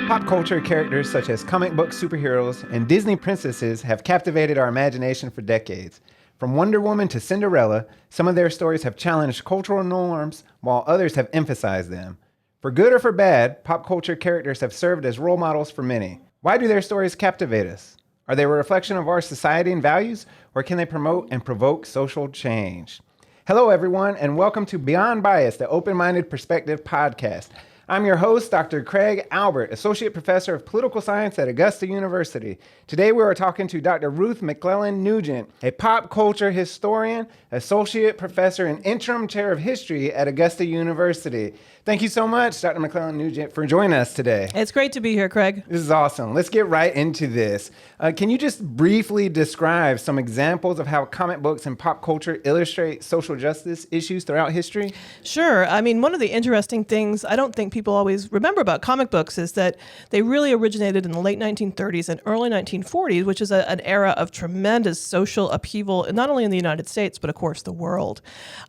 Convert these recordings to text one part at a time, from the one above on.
Pop culture characters such as comic book superheroes and Disney princesses have captivated our imagination for decades. From Wonder Woman to Cinderella, some of their stories have challenged cultural norms, while others have emphasized them. For good or for bad, pop culture characters have served as role models for many. Why do their stories captivate us? Are they a reflection of our society and values, or can they promote and provoke social change? Hello, everyone, and welcome to Beyond Bias, the Open-Minded Perspective podcast. I'm your host, Dr. Craig Albert, Associate Professor of Political Science at Augusta University. Today we are talking to Dr. Ruth McClelland-Nugent, a pop culture historian, Associate Professor and Interim Chair of History at Augusta University. Thank you so much, Dr. McClelland-Nugent, for joining us today. It's great to be here, Craig. This is awesome. Let's get right into this. Can you just briefly describe some examples of how comic books and pop culture illustrate social justice issues throughout history? Sure. I mean, one of the interesting things I don't think people always remember about comic books is that they really originated in the late 1930s and early 1940s, which is an era of tremendous social upheaval, not only in the United States, but of course the world.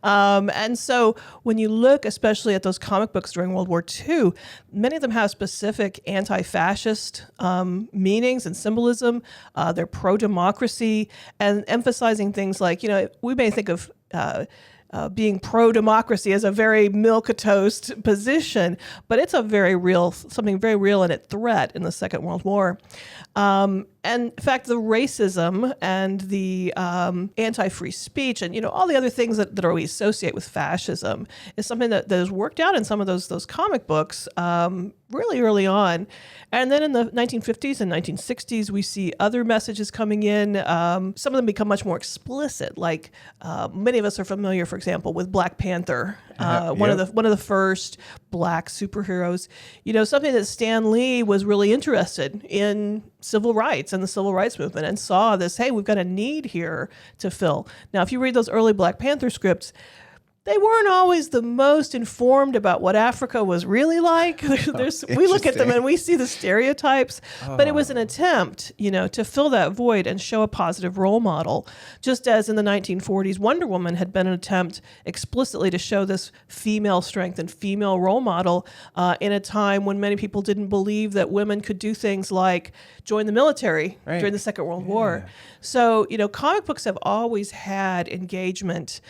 And so when you look especially at those comic books during World War II, many of them have specific anti-fascist meanings and symbolism. They're pro-democracy and emphasizing things like, we may think of being pro-democracy as a very milquetoast position, but it's something very real and a threat in the Second World War. And in fact, the racism and the anti-free speech and all the other things that we associate with fascism is something that is worked out in some of those comic books really early on. And then in the 1950s and 1960s, we see other messages coming in. Some of them become much more explicit, like many of us are familiar, for example, with Black Panther, one of the first Black superheroes. Something that Stan Lee was really interested in civil rights and the civil rights movement and saw this, hey, we've got a need here to fill. Now, if you read those early Black Panther scripts, they weren't always the most informed about what Africa was really like. We look at them and we see the stereotypes, but it was an attempt, to fill that void and show a positive role model. Just as in the 1940s, Wonder Woman had been an attempt explicitly to show this female strength and female role model in a time when many people didn't believe that women could do things like join the military during the Second World War. So, comic books have always had engagement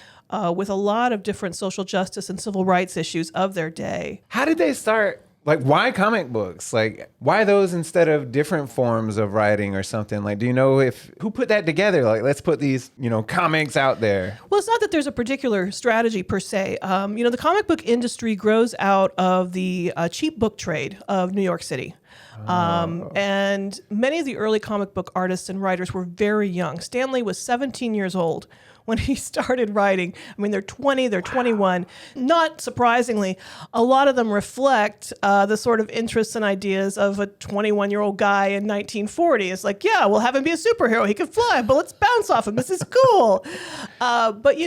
with a lot of different social justice and civil rights issues of their day. How did they start? Why comic books? Why those instead of different forms of writing or something? Do you know who put that together? Let's put these, comics out there. Well, it's not that there's a particular strategy per se. The comic book industry grows out of the cheap book trade of New York City. And many of the early comic book artists and writers were very young. Stan Lee was 17 years old when he started writing. I mean, they're 20, they're 21. Not surprisingly, a lot of them reflect the sort of interests and ideas of a 21-year-old guy in 1940. It's like, yeah, we'll have him be a superhero. He can fly, but let's bounce off him. This is cool. But,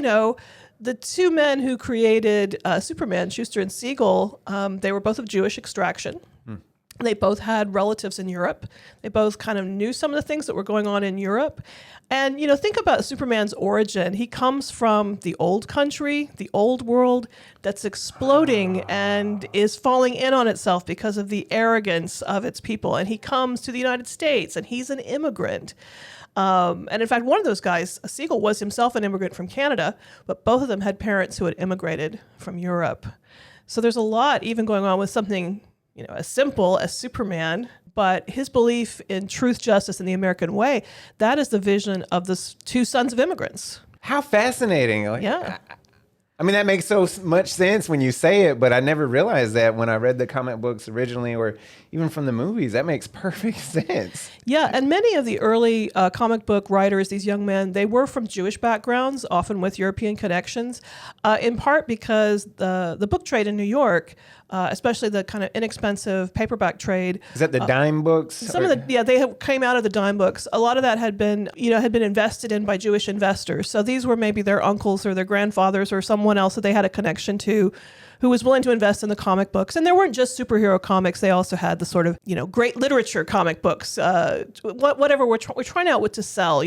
the two men who created Superman, Schuster and Siegel, they were both of Jewish extraction. They both had relatives in Europe. They both kind of knew some of the things that were going on in Europe. And, think about Superman's origin. He comes from the old country, the old world that's exploding and is falling in on itself because of the arrogance of its people. And he comes to the United States and he's an immigrant. And in fact, one of those guys, Siegel, was himself an immigrant from Canada, but both of them had parents who had immigrated from Europe. So there's a lot even going on with something as simple as Superman, but his belief in truth, justice, and the American way, that is the vision of the two sons of immigrants. How fascinating. Yeah. I mean, that makes so much sense when you say it, but I never realized that when I read the comic books originally or even from the movies. That makes perfect sense. Yeah, and many of the early comic book writers, these young men, they were from Jewish backgrounds, often with European connections, in part because the book trade in New York, especially the kind of inexpensive paperback trade. Is that the dime books? They came out of the dime books. A lot of that had been invested in by Jewish investors. So these were maybe their uncles or their grandfathers or someone else that they had a connection to who was willing to invest in the comic books. And there weren't just superhero comics. They also had the sort of, great literature comic books, whatever we're trying out what to sell.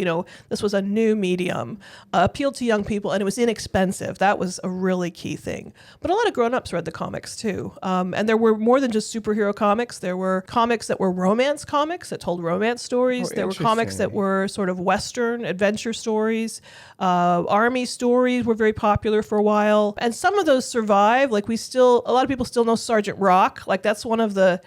This was a new medium, appealed to young people, and it was inexpensive. That was a really key thing. But a lot of grown-ups read the comics too. And there were more than just superhero comics. There were comics that were romance comics that told romance stories. There were comics that were sort of Western adventure stories. Army stories were very popular for a while. And some of those survive. Like a lot of people still know Sergeant Rock. Like that's one of the...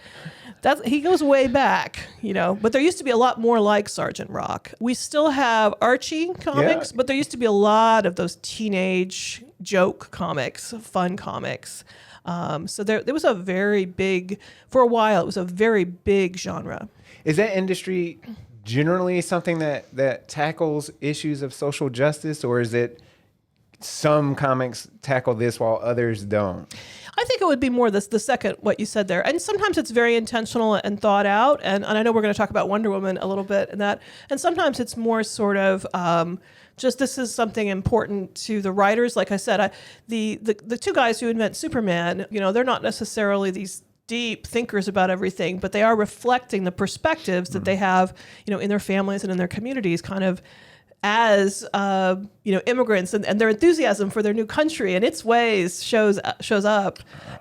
he goes way back, but there used to be a lot more like Sergeant Rock. We still have Archie comics, but there used to be a lot of those teenage joke comics, fun comics. So there was a very big, for a while, it was a very big genre. Is that industry generally something that tackles issues of social justice, or is it some comics tackle this while others don't? I think it would be more the second, what you said there. And sometimes it's very intentional and thought out. And I know we're going to talk about Wonder Woman a little bit and that. And sometimes it's more sort of just this is something important to the writers. Like I said, the two guys who invent Superman, they're not necessarily these deep thinkers about everything, but they are reflecting the perspectives that they have, in their families and in their communities, kind of as immigrants, and their enthusiasm for their new country and its ways shows up,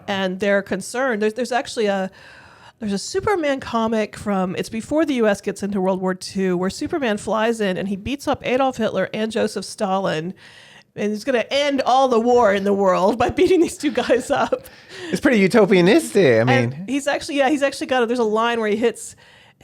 and they're concerned. There's actually there's a Superman comic it's before the U.S. gets into World War II, where Superman flies in and he beats up Adolf Hitler and Joseph Stalin, and he's going to end all the war in the world by beating these two guys up. It's pretty utopianistic. I mean, and he's actually got there's a line where he hits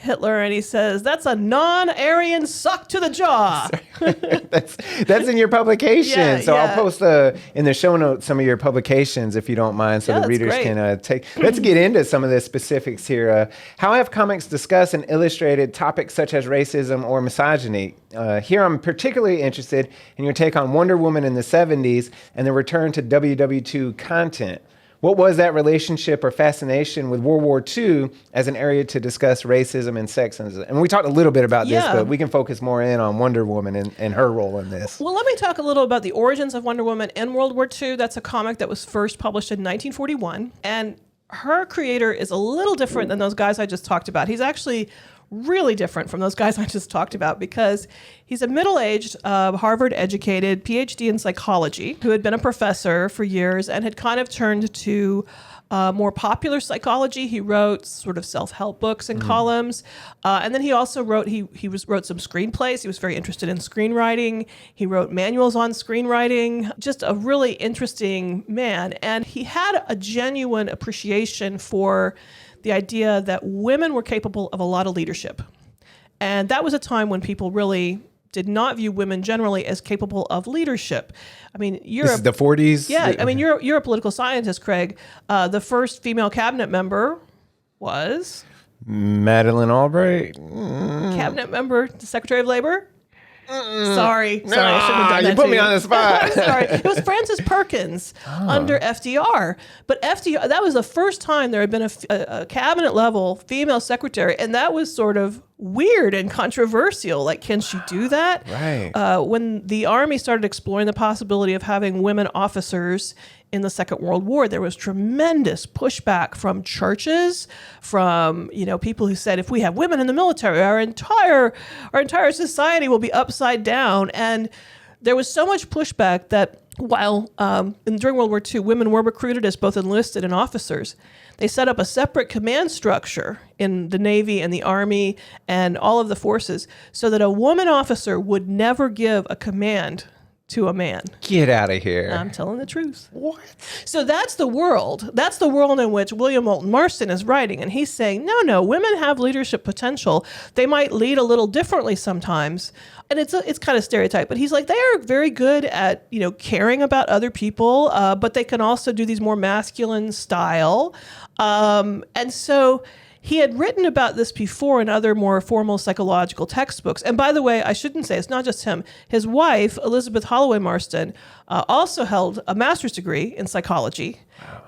Hitler and he says, "That's a non-Aryan suck to the jaw." that's in your publication. I'll post in the show notes some of your publications if you don't mind, so the readers can take. Let's get into some of the specifics here. How have comics discussed and illustrated topics such as racism or misogyny? Here I'm particularly interested in your take on Wonder Woman in the 70s and the return to WW2 content. What was that relationship or fascination with World War II as an area to discuss racism and sexism? And we talked a little bit about this, but we can focus more in on Wonder Woman and her role in this. Well, let me talk a little about the origins of Wonder Woman in World War II. That's a comic that was first published in 1941. And her creator is a little different than those guys I just talked about. He's actually really different from those guys I just talked about because he's a middle-aged, Harvard-educated PhD in psychology who had been a professor for years and had kind of turned to more popular psychology. He wrote sort of self-help books and columns. And then he also wrote some screenplays. He was very interested in screenwriting. He wrote manuals on screenwriting. Just a really interesting man. And he had a genuine appreciation for the idea that women were capable of a lot of leadership. And that was a time when people really did not view women generally as capable of leadership. I mean, This is the 40s? Yeah, I mean, you're a political scientist, Craig. The first female cabinet member was? Madeleine Albright? Cabinet member, the Secretary of Labor? Sorry, I shouldn't have done that. You put me on the spot. Sorry, it was Frances Perkins under FDR. But FDR, that was the first time there had been a cabinet level female secretary, and that was sort of weird and controversial. Like, can she do that? Right. When the Army started exploring the possibility of having women officers in the Second World War, there was tremendous pushback from churches, from people who said, if we have women in the military, our entire society will be upside down. And there was so much pushback that while during World War II, women were recruited as both enlisted and officers, they set up a separate command structure in the Navy and the Army and all of the forces so that a woman officer would never give a command to a man. Get out of here. I'm telling the truth. What? So that's the world. That's the world in which William Moulton Marston is writing. And he's saying, no, women have leadership potential. They might lead a little differently sometimes. And it's kind of stereotyped, but he's like, they are very good at, caring about other people, but they can also do these more masculine style. And so he had written about this before in other more formal psychological textbooks. And by the way, I shouldn't say it's not just him. His wife, Elizabeth Holloway Marston, also held a master's degree in psychology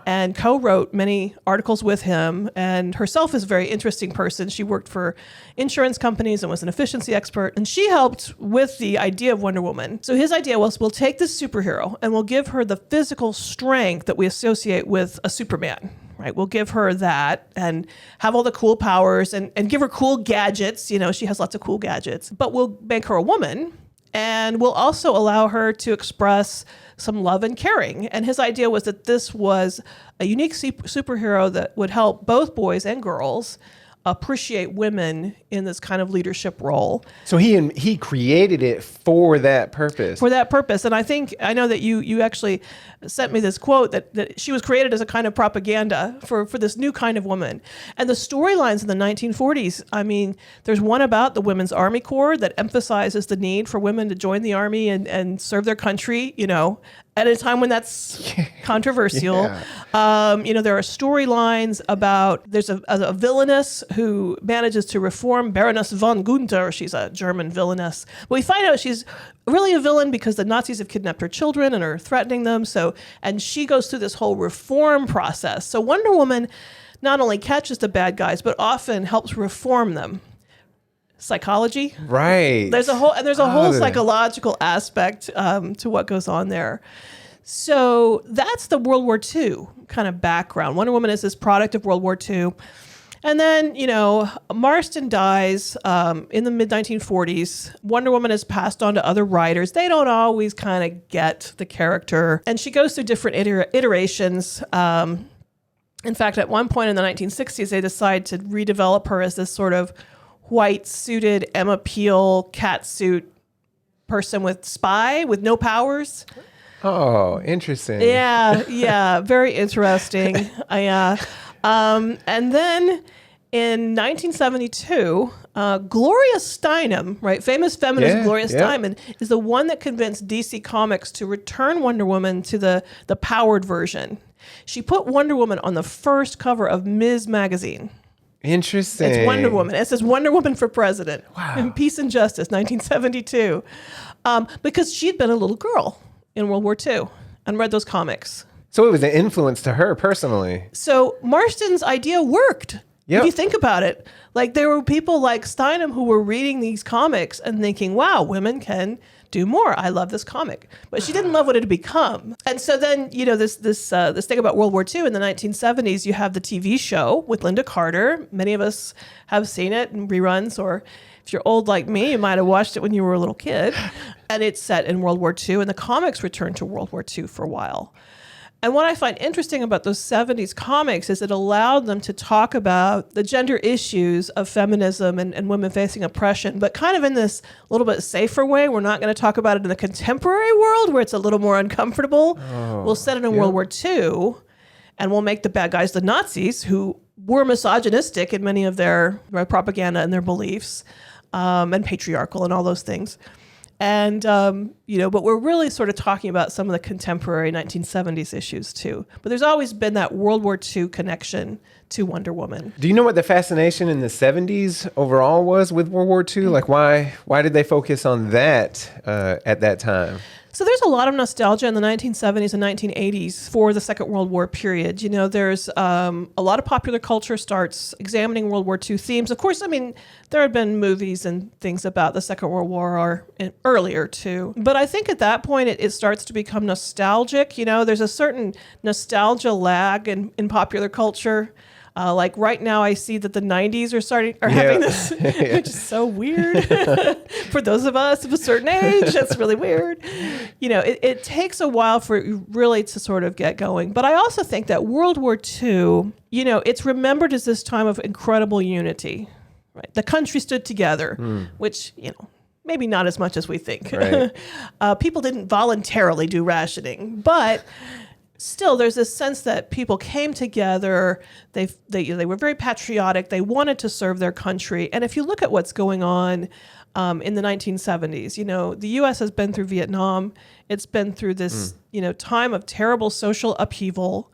and co-wrote many articles with him, and herself is a very interesting person. She worked for insurance companies and was an efficiency expert, and she helped with the idea of Wonder Woman. So his idea was, we'll take this superhero and we'll give her the physical strength that we associate with a Superman. Right, we'll give her that and have all the cool powers and give her cool gadgets. You know, she has lots of cool gadgets, but we'll make her a woman, and we'll also allow her to express some love and caring. And his idea was that this was a unique superhero that would help both boys and girls appreciate women in this kind of leadership role. So he created it for that purpose. For that purpose. And I know that you actually sent me this quote that she was created as a kind of propaganda for this new kind of woman. And the storylines in the 1940s, I mean, there's one about the Women's Army Corps that emphasizes the need for women to join the army and serve their country, you know, at a time when that's controversial. Yeah. You know, there are storylines about, there's a villainess who manages to reform Baroness von Gunther. She's a German villainess. But we find out she's really a villain because the Nazis have kidnapped her children and are threatening them. And she goes through this whole reform process. So Wonder Woman not only catches the bad guys, but often helps reform them. Psychology. Right. There's a whole psychological aspect to what goes on there. So that's the World War II kind of background. Wonder Woman is this product of World War II. And then, you know, Marston dies in the mid-1940s. Wonder Woman is passed on to other writers. They don't always kind of get the character. And she goes through different iterations. In fact, at one point in the 1960s, they decide to redevelop her as this sort of white-suited Emma Peel catsuit person with no powers. Oh, interesting. Yeah, very interesting. And then in 1972, Gloria Steinem, right, famous feminist Gloria Steinem, is the one that convinced DC Comics to return Wonder Woman to the powered version. She put Wonder Woman on the first cover of Ms. Magazine. Interesting. It's Wonder Woman. It says Wonder Woman for President. Wow. In Peace and Justice, 1972. Because she'd been a little girl in World War II and read those comics. So it was an influence to her personally. So Marston's idea worked. Yep. If you think about it, like there were people like Steinem who were reading these comics and thinking, wow, women can do more. I love this comic. But she didn't love what it had become. And so then, you know, this thing about World War II in the 1970s, you have the TV show with Linda Carter. Many of us have seen it in reruns, or if you're old like me, you might have watched it when you were a little kid. And it's set in World War II, and the comics returned to World War II for a while. And what I find interesting about those 70s comics is it allowed them to talk about the gender issues of feminism and women facing oppression, but kind of in this little bit safer way. We're not going to talk about it in the contemporary world where it's a little more uncomfortable. We'll set it in World War II, and we'll make the bad guys the Nazis, who were misogynistic in many of their propaganda and their beliefs, and patriarchal and all those things. And, you know, but we're really sort of talking about some of the contemporary 1970s issues too. But there's always been that World War II connection to Wonder Woman. Do you know what the fascination in the 70s overall was with World War II? Like why did they focus on that at that time? So there's a lot of nostalgia in the 1970s and 1980s for the Second World War period. You know, there's a lot of popular culture starts examining World War II themes. Of course, I mean, there had been movies and things about the Second World War or earlier too. But I think at that point, it starts to become nostalgic. You know, there's a certain nostalgia lag in popular culture. Like right now, I see that the 90s are having this, which is so weird for those of us of a certain age. That's really weird. You know, it takes a while for it really to sort of get going. But I also think that World War II, you know, it's remembered as this time of incredible unity. Right, the country stood together, which, you know, maybe not as much as we think. Right. People didn't voluntarily do rationing, but still, there's this sense that people came together. They were very patriotic. They wanted to serve their country. And if you look at what's going on in the 1970s, you know, the U.S. has been through Vietnam. It's been through this, you know, time of terrible social upheaval.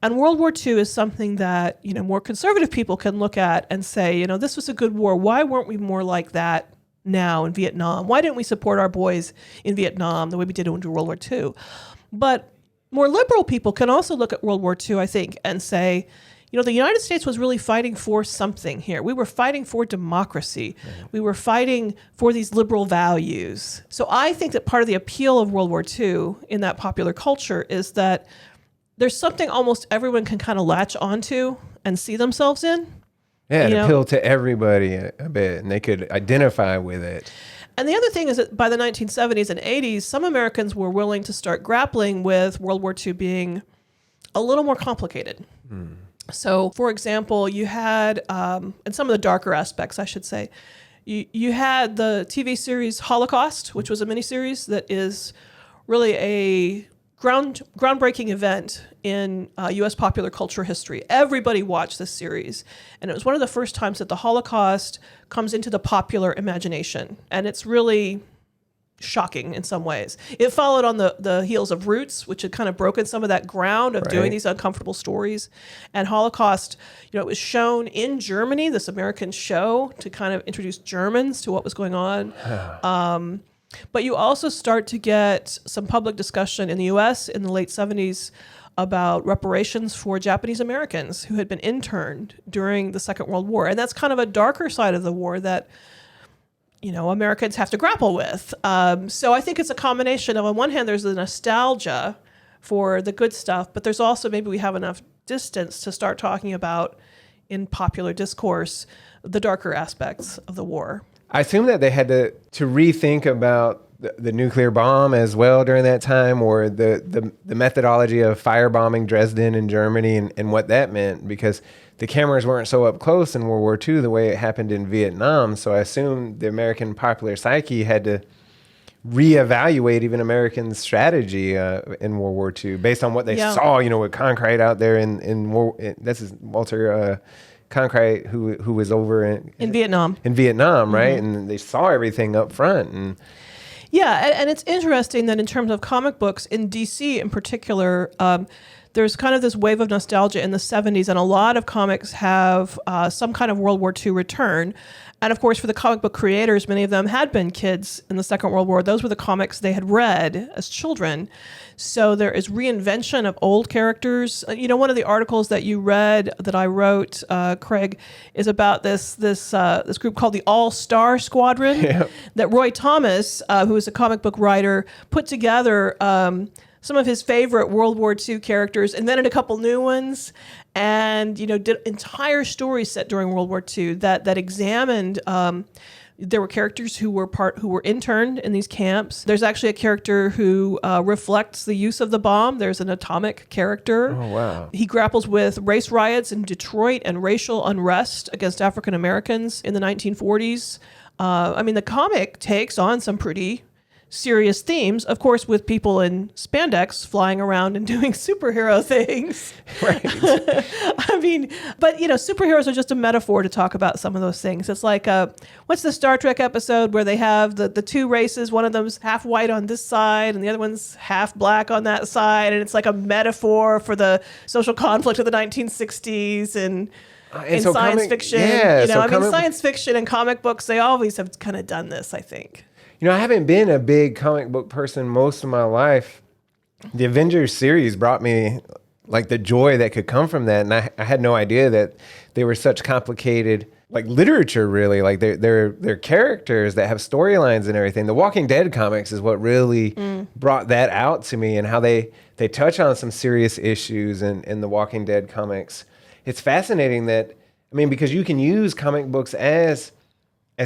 And World War II is something that, more conservative people can look at and say, this was a good war. Why weren't we more like that now in Vietnam? Why didn't we support our boys in Vietnam the way we did in World War II? But more liberal people can also look at World War II, I think, and say, the United States was really fighting for something here. We were fighting for democracy. Right. We were fighting for these liberal values. So I think that part of the appeal of World War II in that popular culture is that there's something almost everyone can kind of latch onto and see themselves in. Yeah, it appealed to everybody a bit, and they could identify with it. And the other thing is that by the 1970s and 80s, some Americans were willing to start grappling with World War II being a little more complicated. So, for example, you had, and some of the darker aspects, I should say, you had the TV series Holocaust, which was a miniseries that is really a groundbreaking event in U.S. popular culture history. Everybody watched this series, and it was one of the first times that the Holocaust comes into the popular imagination, and it's really shocking in some ways. It followed on the heels of Roots, which had kind of broken some of that ground of doing these uncomfortable stories. And Holocaust, it was shown in Germany, this American show, to kind of introduce Germans to what was going on. But you also start to get some public discussion in the U.S. in the late 70s about reparations for Japanese Americans who had been interned during the Second World War. And that's kind of a darker side of the war that, Americans have to grapple with. So I think it's a combination of, on one hand, there's the nostalgia for the good stuff, but there's also maybe we have enough distance to start talking about, in popular discourse, the darker aspects of the war. I assume that they had to rethink about the nuclear bomb as well during that time, or the methodology of firebombing Dresden in Germany and what that meant, because the cameras weren't so up close in World War II the way it happened in Vietnam. So I assume the American popular psyche had to reevaluate even American strategy in World War II based on what they saw, with Cronkite out there this is Walter Cronkite who was over in Vietnam. In Vietnam, right? Mm-hmm. And they saw everything up front. And it's interesting that in terms of comic books in DC in particular, there's kind of this wave of nostalgia in the 70s, and a lot of comics have some kind of World War II return. And of course, for the comic book creators, many of them had been kids in the Second World War. Those were the comics they had read as children. So there is reinvention of old characters. One of the articles that you read that I wrote, Craig, is about this group called the All-Star Squadron that Roy Thomas, who is a comic book writer, put together some of his favorite World War II characters, invented a couple new ones, and did entire stories set during World War II that examined. There were characters who were interned in these camps. There's actually a character who reflects the use of the bomb. There's an atomic character. Oh, wow. He grapples with race riots in Detroit and racial unrest against African Americans in the 1940s. The comic takes on some pretty serious themes, of course, with people in spandex flying around and doing superhero things. Right. But superheroes are just a metaphor to talk about some of those things. It's like, what's the Star Trek episode where they have the two races, one of them's half white on this side and the other one's half black on that side, and it's like a metaphor for the social conflict of the 1960s and in so science fiction. Science fiction and comic books, they always have kind of done this, I think. I haven't been a big comic book person most of my life. The Avengers series brought me like the joy that could come from that. And I had no idea that they were such complicated, like literature really, like they're characters that have storylines and everything. The Walking Dead comics is what really brought that out to me, and how they touch on some serious issues in the Walking Dead comics. It's fascinating that, because you can use comic books as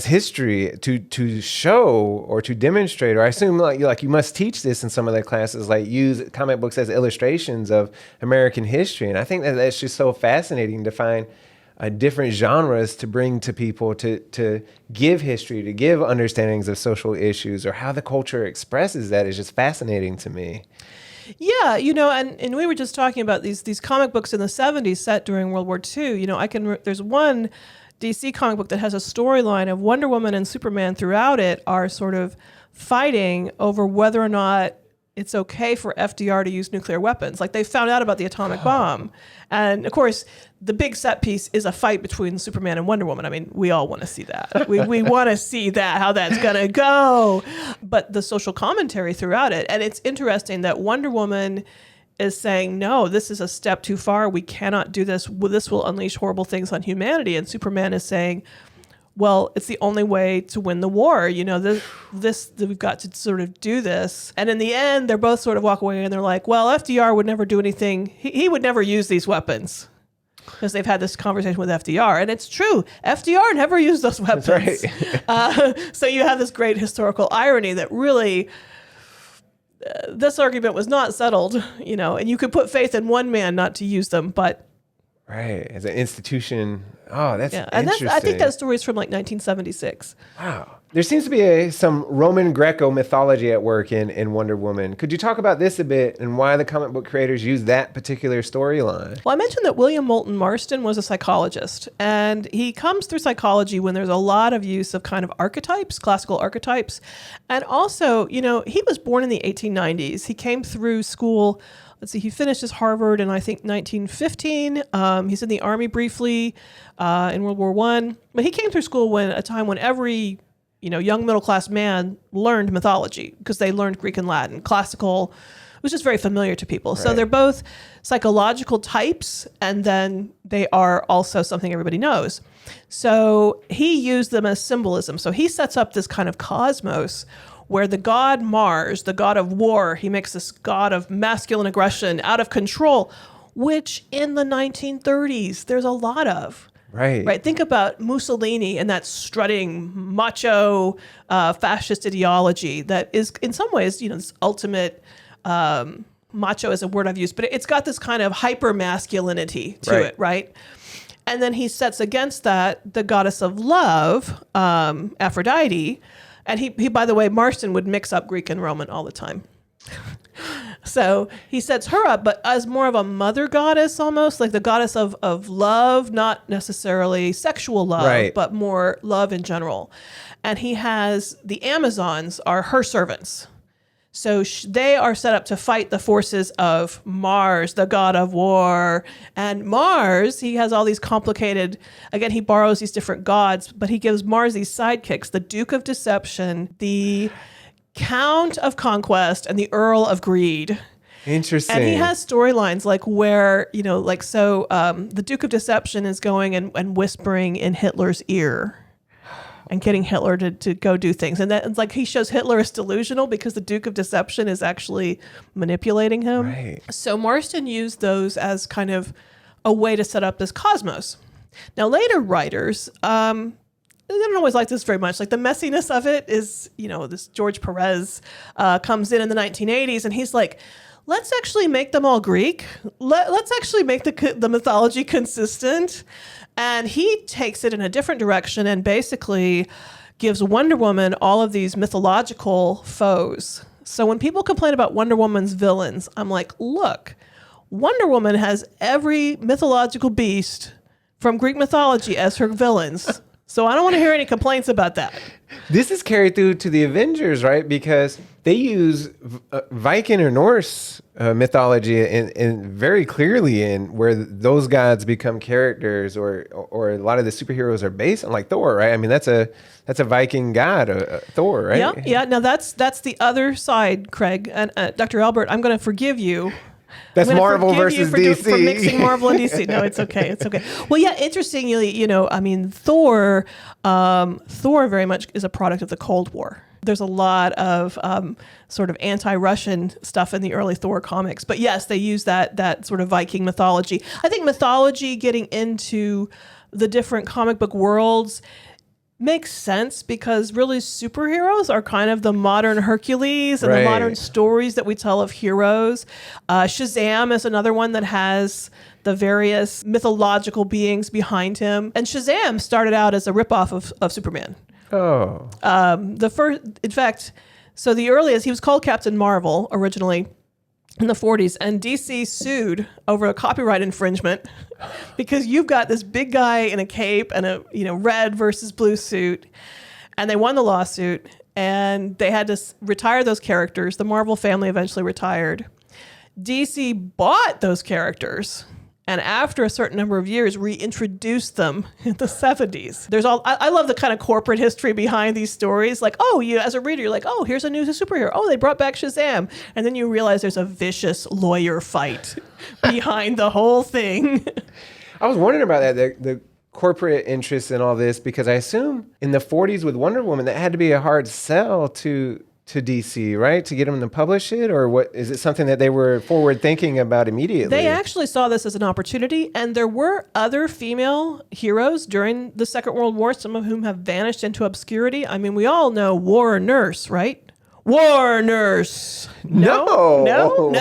history to show or to demonstrate, or I assume like you must teach this in some of the classes, like use comic books as illustrations of American history. And I think that's just so fascinating to find different genres to bring to people to give history, to give understandings of social issues, or how the culture expresses that is just fascinating to me. Yeah, and we were just talking about these comic books in the 70s set during World War II. There's one DC comic book that has a storyline of Wonder Woman and Superman throughout it are sort of fighting over whether or not it's okay for FDR to use nuclear weapons. Like, they found out about the atomic bomb. And of course, the big set piece is a fight between Superman and Wonder Woman. I mean, we all want to see that. We want to see that, how that's going to go. But the social commentary throughout it. And it's interesting that Wonder Woman is saying, no, this is a step too far. We cannot do this. This will unleash horrible things on humanity. And Superman is saying, well, it's the only way to win the war. You know, this we've got to sort of do this. And in the end, they're both sort of walk away and they're like, well, FDR would never do anything. He would never use these weapons, because they've had this conversation with FDR. And it's true. FDR never used those weapons. That's right. So you have this great historical irony that really... this argument was not settled, you know, and you could put faith in one man not to use them, but... Right, as an institution. Oh, that's and interesting. I think that story is from like 1976. Wow. There seems to be some Roman Greco mythology at work in Wonder Woman. Could you talk about this a bit and why the comic book creators use that particular storyline? Well, I mentioned that William Moulton Marston was a psychologist, and he comes through psychology when there's a lot of use of kind of archetypes, classical archetypes. And also, you know, he was born in the 1890s. He came through school. Let's see, he finished his Harvard in, I think, 1915. He's in the Army briefly in World War I. But he came through school a time when every, you know, young middle-class man learned mythology, because they learned Greek and Latin. Classical was just very familiar to people. Right. So they're both psychological types, and then they are also something everybody knows. So he used them as symbolism. So he sets up this kind of cosmos where the god Mars, the god of war, he makes this god of masculine aggression, out of control, which in the 1930s, there's a lot of. Right. Think about Mussolini and that strutting macho fascist ideology that is in some ways, you know, this ultimate macho is a word I've used, but it's got this kind of hyper masculinity to it. Right. And then he sets against that the goddess of love, Aphrodite. And he, by the way, Marston would mix up Greek and Roman all the time. So he sets her up, but as more of a mother goddess, almost like the goddess of love, not necessarily sexual love, but more love in general. And he has the Amazons are her servants. So they are set up to fight the forces of Mars, the god of war. And Mars, he has all these complicated, again, he borrows these different gods, but he gives Mars these sidekicks, the Duke of Deception, the Count of Conquest, and the Earl of Greed. Interesting. And he has storylines like where, you know, like, so the Duke of Deception is going and whispering in Hitler's ear and getting Hitler to go do things. And that, it's like he shows Hitler is delusional because the Duke of Deception is actually manipulating him. Right. So Marston used those as kind of a way to set up this cosmos. Now, later writers, they don't always like this very much. Like, the messiness of it is, you know, this George Perez comes in the 1980s, and he's like, let's actually make them all Greek. Let's actually make the mythology consistent. And he takes it in a different direction and basically gives Wonder Woman all of these mythological foes. So when people complain about Wonder Woman's villains, I'm like, look, Wonder Woman has every mythological beast from Greek mythology as her villains. So I don't want to hear any complaints about that. This is carried through to the Avengers, right? Because they use Viking or Norse mythology in very clearly in where those gods become characters, or a lot of the superheroes are based on, like Thor, right? I mean, that's a Viking god, Thor, right? Yeah. Now that's the other side, Craig. And Dr. Albert, I'm going to forgive you. That's Marvel versus DC. For mixing Marvel and DC. No, it's okay. It's okay. Well, yeah, interestingly, you know, I mean, Thor very much is a product of the Cold War. There's a lot of sort of anti-Russian stuff in the early Thor comics. But yes, they use that sort of Viking mythology. I think mythology getting into the different comic book worlds makes sense because really superheroes are kind of the modern Hercules and the modern stories that we tell of heroes. Shazam is another one that has the various mythological beings behind him. And Shazam started out as a ripoff of Superman. Oh. The first, in fact, so the earliest, he was called Captain Marvel originally in the 40s, and DC sued over a copyright infringement because you've got this big guy in a cape and a red versus blue suit, and they won the lawsuit. and they had to retire those characters. The Marvel family eventually retired. DC bought those characters, and after a certain number of years, reintroduced them in the 70s. I love the kind of corporate history behind these stories. Like, oh, you as a reader, you're like, oh, here's a new superhero. Oh, they brought back Shazam. And then you realize there's a vicious lawyer fight behind the whole thing. I was wondering about that, the corporate interests in all this, because I assume in the 40s with Wonder Woman, that had to be a hard sell to DC, right? To get them to publish it? Or what? Is it something that they were forward thinking about immediately? They actually saw this as an opportunity, and there were other female heroes during the Second World War, some of whom have vanished into obscurity. I mean, we all know War Nurse, right? War Nurse. No, of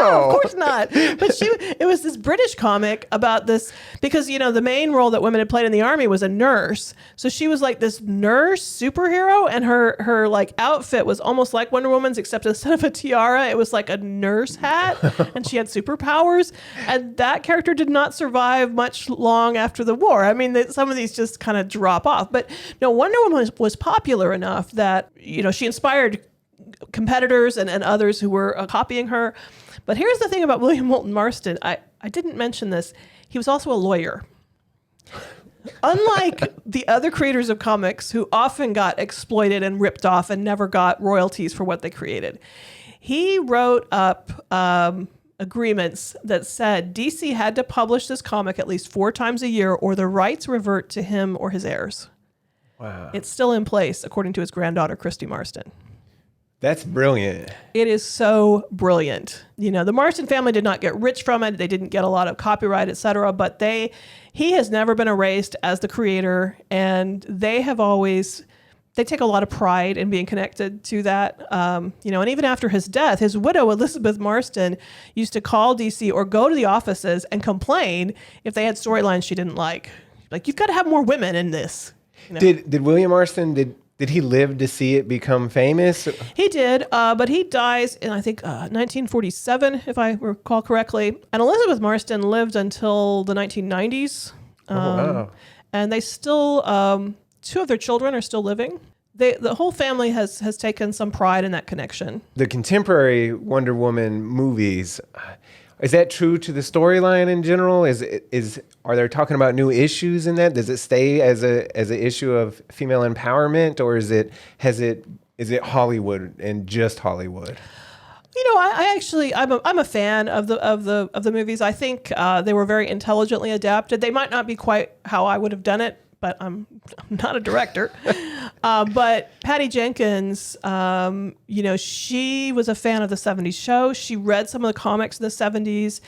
course not. But it was this British comic about this, because, the main role that women had played in the army was a nurse. So she was like this nurse superhero, and her like outfit was almost like Wonder Woman's, except instead of a tiara, it was like a nurse hat, and she had superpowers. And that character did not survive much long after the war. I mean, some of these just kind of drop off. But no, Wonder Woman was popular enough that, she inspired competitors and others who were copying her. But here's the thing about William Moulton Marston. I didn't mention this. He was also a lawyer. Unlike the other creators of comics who often got exploited and ripped off and never got royalties for what they created, he wrote up agreements that said DC had to publish this comic at least 4 times a year or the rights revert to him or his heirs. Wow. It's still in place, according to his granddaughter, Christy Marston. That's brilliant. It is so brilliant. The Marston family did not get rich from it. They didn't get a lot of copyright, etc. But he has never been erased as the creator, and they take a lot of pride in being connected to that. And even after his death, his widow, Elizabeth Marston, used to call DC or go to the offices and complain if they had storylines she didn't like. Like, you've got to have more women in this. Did William Marston, did he live to see it become famous? He did, but he dies in, I think, 1947, if I recall correctly. And Elizabeth Marston lived until the 1990s. Wow. And they still, 2 of their children are still living. The whole family has taken some pride in that connection. The contemporary Wonder Woman movies, is that true to the storyline in general? Are they talking about new issues in that? Does it stay as an issue of female empowerment, or is it Hollywood and just Hollywood? I'm a fan of the movies. I think they were very intelligently adapted. They might not be quite how I would have done it, but I'm not a director. But Patty Jenkins, she was a fan of the 70s show. She read some of the comics in the 70s.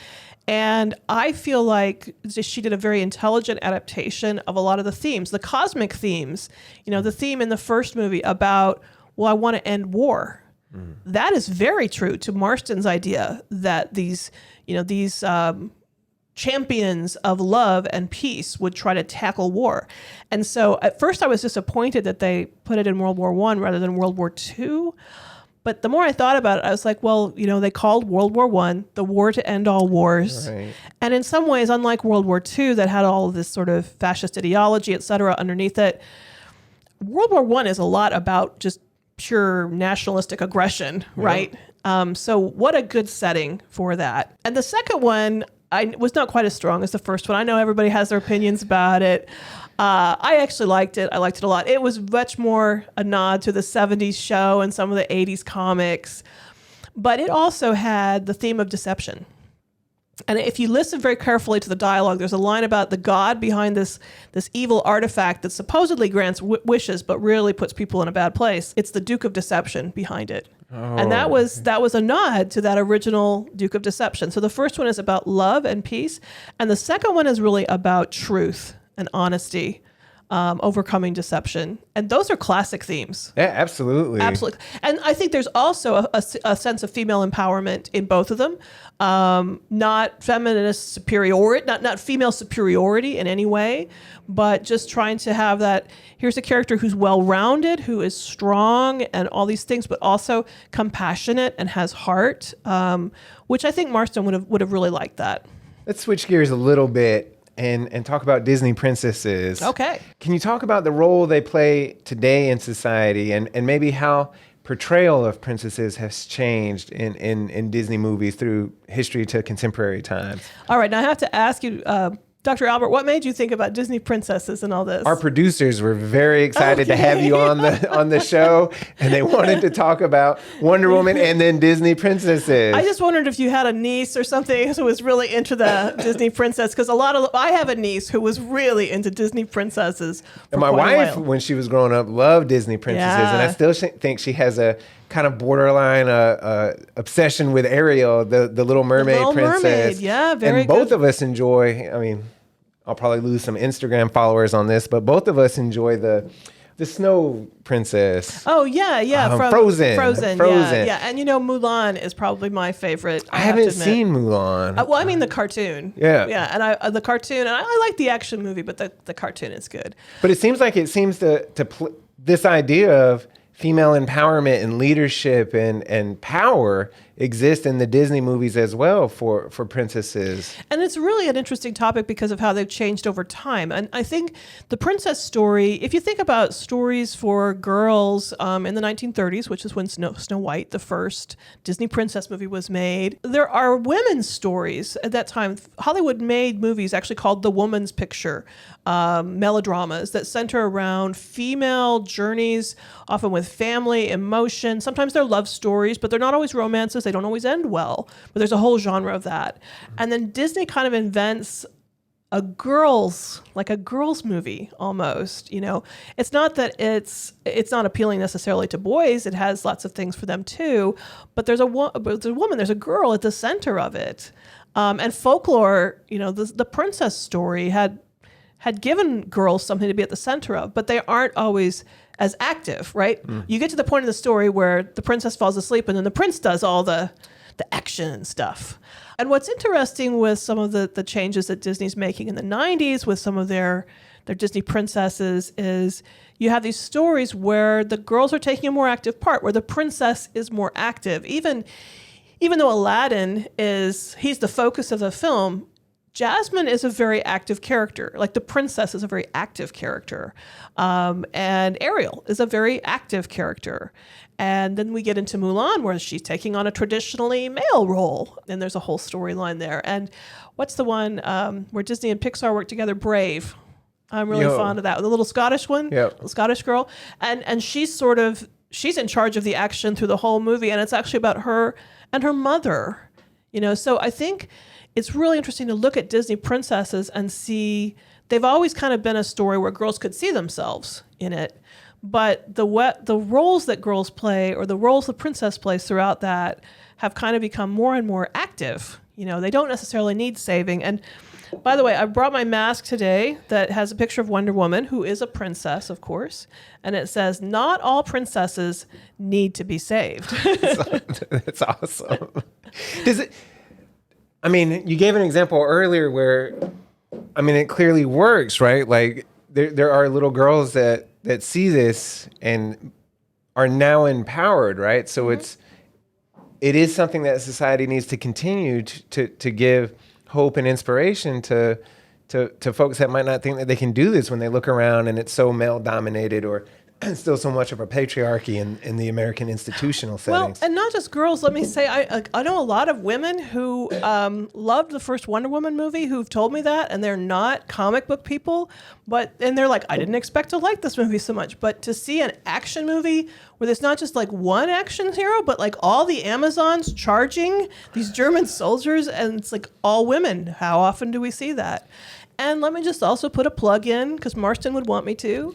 And I feel like she did a very intelligent adaptation of a lot of the themes, the cosmic themes. The theme in the first movie about, well, I want to end war. Mm. That is very true to Marston's idea that these champions of love and peace would try to tackle war. And so at first I was disappointed that they put it in World War I rather than World War II. But the more I thought about it, I was like, well, they called World War I the war to end all wars. Right. And in some ways, unlike World War II that had all of this sort of fascist ideology, et cetera, underneath it, World War I is a lot about just pure nationalistic aggression, right? So what a good setting for that. And the second one, I was not quite as strong as the first one. I know everybody has their opinions about it. I actually liked it. I liked it a lot. It was much more a nod to the 70s show and some of the 80s comics. But it also had the theme of deception. And if you listen very carefully to the dialogue, there's a line about the god behind this evil artifact that supposedly grants wishes, but really puts people in a bad place. It's the Duke of Deception behind it. Oh, and that was a nod to that original Duke of Deception. So the first one is about love and peace. And the second one is really about truth and honesty, overcoming deception. And those are classic themes. Yeah, absolutely. Absolutely. And I think there's also a sense of female empowerment in both of them. Not feminist superiority, not female superiority in any way, but just trying to have that, here's a character who's well-rounded, who is strong and all these things, but also compassionate and has heart, which I think Marston would have really liked that. Let's switch gears a little bit. and talk about Disney princesses. Okay. Can you talk about the role they play today in society and maybe how portrayal of princesses has changed in Disney movies through history to contemporary times? All right. Now I have to ask you, Dr. Albert, what made you think about Disney princesses and all this? Our producers were very excited to have you on the show, and they wanted to talk about Wonder Woman and then Disney princesses. I just wondered if you had a niece or something who was really into the Disney princess, because I have a niece who was really into Disney princesses. And my wife, when she was growing up, loved Disney princesses, and I still think she has a kind of borderline obsession with Ariel, the Little Mermaid princess. Mermaid. Yeah, very good. And both of us enjoy, I mean, I'll probably lose some Instagram followers on this, but both of us enjoy the snow princess. Oh, yeah. From Frozen. Yeah. And Mulan is probably my favorite. I haven't seen Mulan. Well, I mean the cartoon. Yeah. Yeah, and the cartoon, and I like the action movie, but the cartoon is good. But it seems to this idea of female empowerment and leadership and power exist in the Disney movies as well for princesses. And it's really an interesting topic because of how they've changed over time. And I think the princess story, if you think about stories for girls in the 1930s, which is when Snow White, the first Disney princess movie, was made, there are women's stories at that time. Hollywood made movies actually called the woman's picture, melodramas that center around female journeys, often with family, emotion. Sometimes they're love stories, but they're not always romances. They don't always end well, but there's a whole genre of that. And then Disney kind of invents a girls movie almost. It's not that it's not appealing necessarily to boys. It has lots of things for them too, but there's a woman, there's a girl at the center of it. And folklore, the princess story had given girls something to be at the center of, but they aren't always as active, right? You get to the point of the story where the princess falls asleep and then the prince does all the action stuff. And what's interesting with some of the changes that Disney's making in the 90s with some of their Disney princesses is you have these stories where the girls are taking a more active part, where the princess is more active. Even though Aladdin he's the focus of the film, Jasmine is a very active character. Like the princess is a very active character. And Ariel is a very active character. And then we get into Mulan where she's taking on a traditionally male role. And there's a whole storyline there. And what's the one where Disney and Pixar work together? Brave. I'm really fond of that. The little Scottish one, little Scottish girl. And she's in charge of the action through the whole movie. And it's actually about her and her mother. So I think it's really interesting to look at Disney princesses and see they've always kind of been a story where girls could see themselves in it. But the roles that girls play or the roles the princess plays throughout that have kind of become more and more active. They don't necessarily need saving. And by the way, I brought my mask today that has a picture of Wonder Woman, who is a princess, of course. And it says, not all princesses need to be saved. That's awesome. You gave an example earlier where, it clearly works, right? Like there are little girls that see this and are now empowered, right? So it is something that society needs to continue to give hope and inspiration to folks that might not think that they can do this when they look around and it's so male dominated or still so much of a patriarchy in the American institutional settings. Well, and not just girls. Let me say, I know a lot of women who loved the first Wonder Woman movie who've told me that, and they're not comic book people, and they're like, I didn't expect to like this movie so much. But to see an action movie where there's not just like one action hero, but like all the Amazons charging these German soldiers, and it's like all women. How often do we see that? And let me just also put a plug in, because Marston would want me to.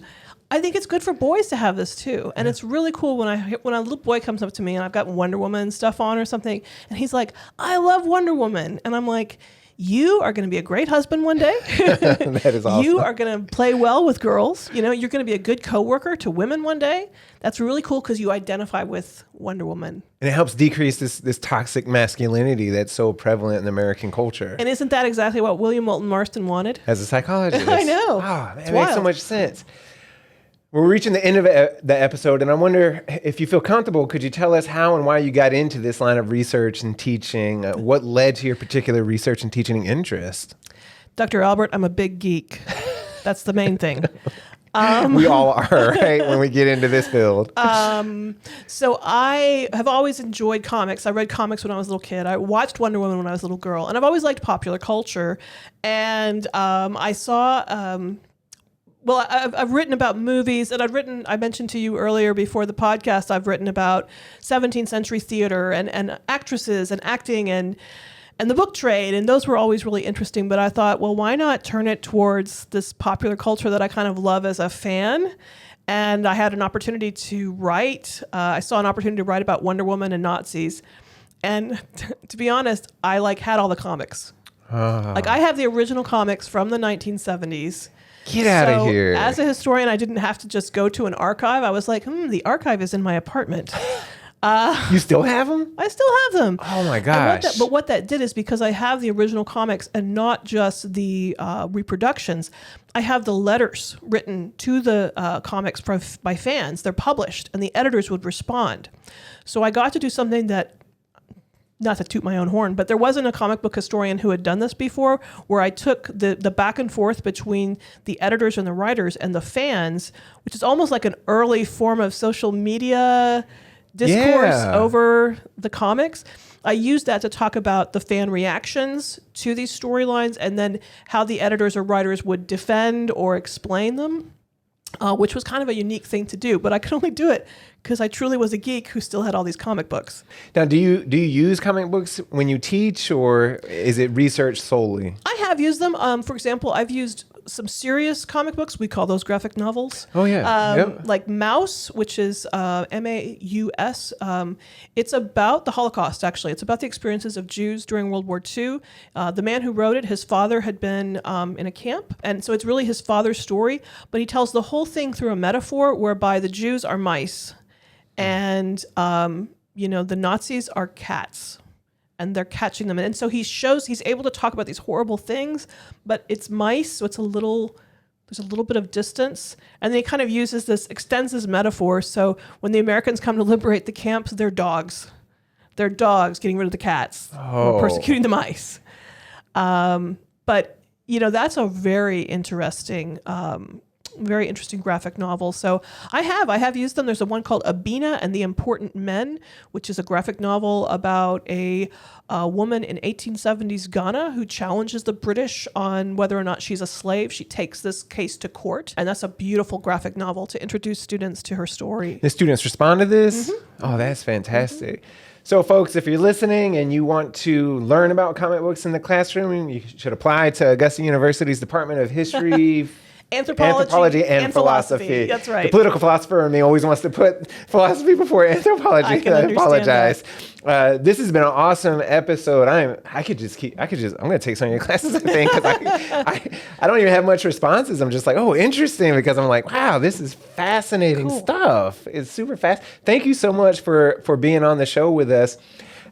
I think it's good for boys to have this too. And it's really cool when a little boy comes up to me and I've got Wonder Woman stuff on or something, and he's like, I love Wonder Woman. And I'm like, you are going to be a great husband one day. That is awesome. You are going to play well with girls. You're going to be a good coworker to women one day. That's really cool because you identify with Wonder Woman. And it helps decrease this toxic masculinity that's so prevalent in American culture. And isn't that exactly what William Moulton Marston wanted? As a psychologist. I know. Oh, man, it makes so much sense. We're reaching the end of the episode, and I wonder if you feel comfortable, could you tell us how and why you got into this line of research and teaching? What led to your particular research and teaching interest? Dr. Albert, I'm a big geek. That's the main thing. We all are, right, when we get into this field. So I have always enjoyed comics. I read comics when I was a little kid. I watched Wonder Woman when I was a little girl. And I've always liked popular culture. And I saw... Well, I've written about movies, and I mentioned to you earlier before the podcast, I've written about 17th century theater and actresses and acting and the book trade, and those were always really interesting. But I thought, well, why not turn it towards this popular culture that I kind of love as a fan? And I had an opportunity to write. I saw an opportunity to write about Wonder Woman and Nazis. And to be honest, I had all the comics. I have the original comics from the 1970s. Get out of here. As a historian, I didn't have to just go to an archive. I was like, the archive is in my apartment. You still have them? I still have them. Oh my gosh. But what that did is, because I have the original comics and not just the reproductions, I have the letters written to the comics by fans. They're published, and the editors would respond. So I got to do something that, not to toot my own horn, but there wasn't a comic book historian who had done this before, where I took the back and forth between the editors and the writers and the fans, which is almost like an early form of social media discourse over the comics. I used that to talk about the fan reactions to these storylines and then how the editors or writers would defend or explain them. Which was kind of a unique thing to do, but I could only do it because I truly was a geek who still had all these comic books. Now, do you use comic books when you teach, or is it research solely? I have used them. For example, I've used some serious comic books. We call those graphic novels. Oh, yeah. Like Maus, which is M-A-U-S. It's about the Holocaust, actually. It's about the experiences of Jews during World War II. The man who wrote it, his father had been in a camp, and so it's really his father's story, but he tells the whole thing through a metaphor whereby the Jews are mice, and the Nazis are cats. And they're catching them. And so he's able to talk about these horrible things, but it's mice, so there's a little bit of distance. And then he kind of extends this metaphor. So when the Americans come to liberate the camps, they're dogs. They're dogs getting rid of the cats, or persecuting the mice. But that's a very interesting graphic novel. So I have used them. There's one called Abina and the Important Men, which is a graphic novel about a woman in 1870s Ghana who challenges the British on whether or not she's a slave. She takes this case to court, and that's a beautiful graphic novel to introduce students to her story. The students respond to this? Mm-hmm. Oh, that's fantastic. Mm-hmm. So, folks, if you're listening and you want to learn about comic books in the classroom, you should apply to Augusta University's Department of History, Anthropology and philosophy. That's right. The political philosopher in me always wants to put philosophy before anthropology. I apologize. This has been an awesome episode. I'm going to take some of your classes, I think, because I don't even have much responses. I'm just like, oh, interesting, because I'm like, wow, this is fascinating stuff. It's super fast. Thank you so much for being on the show with us.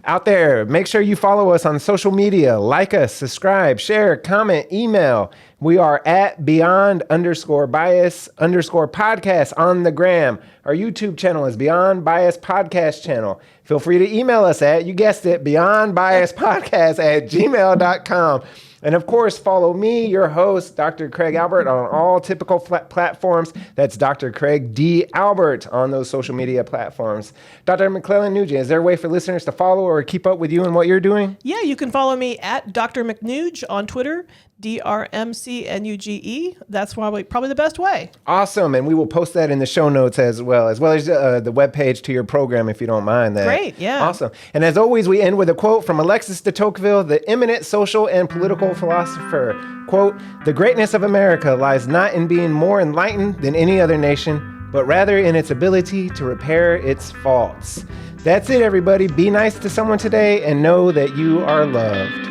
Out there, make sure you follow us on social media. Like us, subscribe, share, comment, email. We are at beyond_bias_podcast on the gram. Our YouTube channel is Beyond Bias Podcast Channel. Feel free to email us at, you guessed it, beyondbiaspodcast@gmail.com. And of course, follow me, your host, Dr. Craig Albert, on all typical platforms. That's Dr. Craig D. Albert on those social media platforms. Dr. McClelland-Nugent, is there a way for listeners to follow or keep up with you and what you're doing? Yeah, you can follow me at Dr. McNuge on Twitter, DRMCNUGE. That's probably the best way. Awesome. And we will post that in the show notes as well as the webpage to your program, if you don't mind that. Great, yeah. Awesome. And as always, we end with a quote from Alexis de Tocqueville, the eminent social and political philosopher. Quote, "The greatness of America lies not in being more enlightened than any other nation, but rather in its ability to repair its faults." That's it, everybody. Be nice to someone today and know that you are loved.